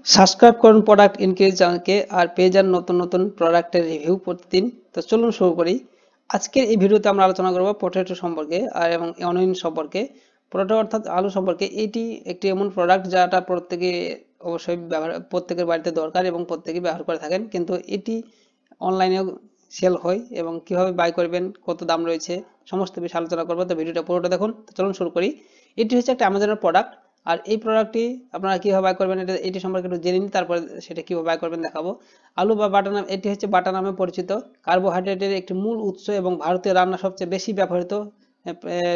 Subscribe করুন product increase চ্যানেলকে আর পেয়ে যান নতুন নতুন প্রোডাক্টের রিভিউ প্রতিদিন। তো চলুন শুরু করি। আজকের এই ভিডিওতে আমরা আলোচনা করব পটেটো সম্পর্কে আর এবং অনিয়ন সম্পর্কে। পটেটো অর্থাৎ আলু সম্পর্কে। এটি একটি এমন প্রোডাক্ট যেটা প্রত্যেকে অবশ্যই প্রত্যেকের বাড়িতে দরকার এবং প্রত্যেকেই ব্যবহার করে থাকেন, কিন্তু এটি অনলাইনেও সেল হয় এবং কিভাবে বাই করবেন, কত দাম রয়েছে, সমস্ত বিষয়ে আলোচনা করবো। তো ভিডিওটা পুরোটা দেখুন। তো চলুন শুরু করি। এটি হচ্ছে একটা অ্যামাজনের প্রোডাক্ট। আর এই প্রোডাক্টটি আপনারা কিভাবে বাই করবেন এটি সম্পর্কে একটু জেনে নিন, তারপরে সেটা কিভাবে বাই করবেন দেখাবো। আলু বা বাটা নাম, এটি হচ্ছে বাটা নামে পরিচিত। কার্বোহাইড্রেটের একটি মূল উৎস এবং ভারতীয় রান্না সবচেয়ে বেশি ব্যবহৃত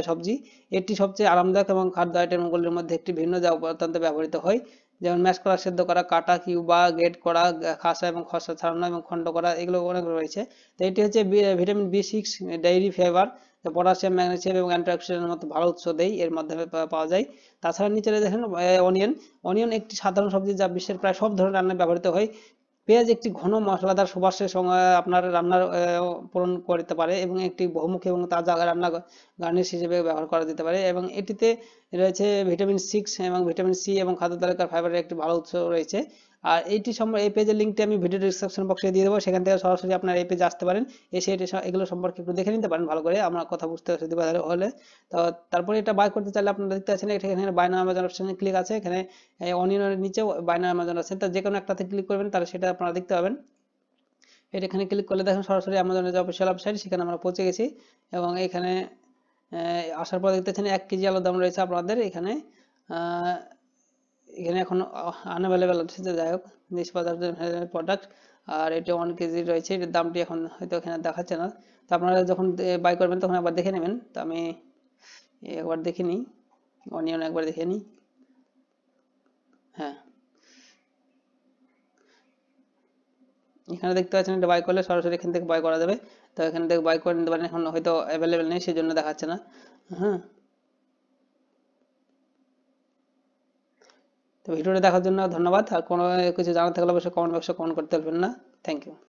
সবজি। এটি সবচেয়ে আরামদায়ক এবং খাদ্য আইটেমগুলির মধ্যে একটি ভিন্ন, যা অত্যন্ত ব্যবহৃত হয়। যেমন ম্যাশ করা, সেদ্ধ করা, কাটা, কিউবা, গ্রেট করা, খাসা এবং খসা ছাড়ানো এবং খণ্ড করা, এগুলো অনেক রয়েছে। তো এটি হচ্ছে vitamin B six, dietary fibre, potassium, magnesium এবং অ্যান্টিঅক্সিডেন্টের মতো ভালো উৎস দেয়, এর মাধ্যমে পাওয়া যায়। তাছাড়া নিচে দেখেন অনিয়ন। অনিয়ন একটি সাধারণ সবজি যা বিশ্বের প্রায় সব ধরনের রান্নায় ব্যবহৃত হয়। পেঁয়াজ একটি ঘন মশলাদার সুবাসের সঙ্গে আপনার রান্নার পূরণ করতে পারে এবং একটি বহুমুখী এবং তাজা রান্না গার্নিশ হিসেবে ব্যবহার করা যেতে পারে। এবং এটিতে রয়েছে ভিটামিন 6 এবং ভিটামিন সি এবং খাদ্য তালিকার ফাইবারের একটি ভালো উৎস রয়েছে। আর এইটি সম্পর্কে এই পেজের লিঙ্কটি আমি ভিডিও ডিসক্রিপশন বক্সে দিয়ে দেবো, সেখান থেকে সরাসরি আপনার এই পেজে আসতে পারেন, এসে এগুলো সম্পর্কে একটু দেখে নিতে পারেন ভালো করে, আমার কথা বুঝতে অসুবিধা হলে। তো তারপরে এটা বাই করতে চাইলে আপনারা দেখতে পাচ্ছেন এখানে বাই নাও অ্যামাজন অপশনে ক্লিক আছে, এখানে অনিয়নের নিচেও বাই নাও অ্যামাজন আছে, তো যে কোনো একটাতে ক্লিক করবেন তাহলে সেটা আপনারা দেখতে পাবেন। এটা এখানে ক্লিক করলে দেখেন সরাসরি অ্যামাজনের যে অফিসিয়াল ওয়েবসাইট, সেখানে আমরা পৌঁছে গেছি। এবং এখানে আসার পর দেখতেছেন 1 কেজি আলুর দাম রয়েছে আপনাদের এখানে। আহ, এখানে এখন আনঅ্যাভেলেবেল আছে, তো যাই হোক নিষ্পাদক প্রোডাক্ট। আর এটা 1 কেজি রয়েছে, এটার দামটি এখন হয়তো এখানে দেখাচ্ছে না। তো আপনারা যখন বাই করবেন তখন একবার দেখে নেবেন। তো আমি একবার দেখে নিই, অনিয়ন একবার দেখে নিই। হ্যাঁ, এখানে দেখতে পাচ্ছেন এটা বাই করলে সরাসরি এখান থেকে বাই করা যাবে। তো এখান থেকে বাই করে নিতে পারেন, এখন হয়তো অ্যাভেলেবেল নেই সেই জন্য দেখাচ্ছে না। হ্যাঁ, তো ভিডিওটা দেখার জন্য ধন্যবাদ। আর কোনো কিছু জানার থাকলে অবশ্যই কমেন্ট বক্সে কমেন্ট করতে ভুলবেন না। Thank you.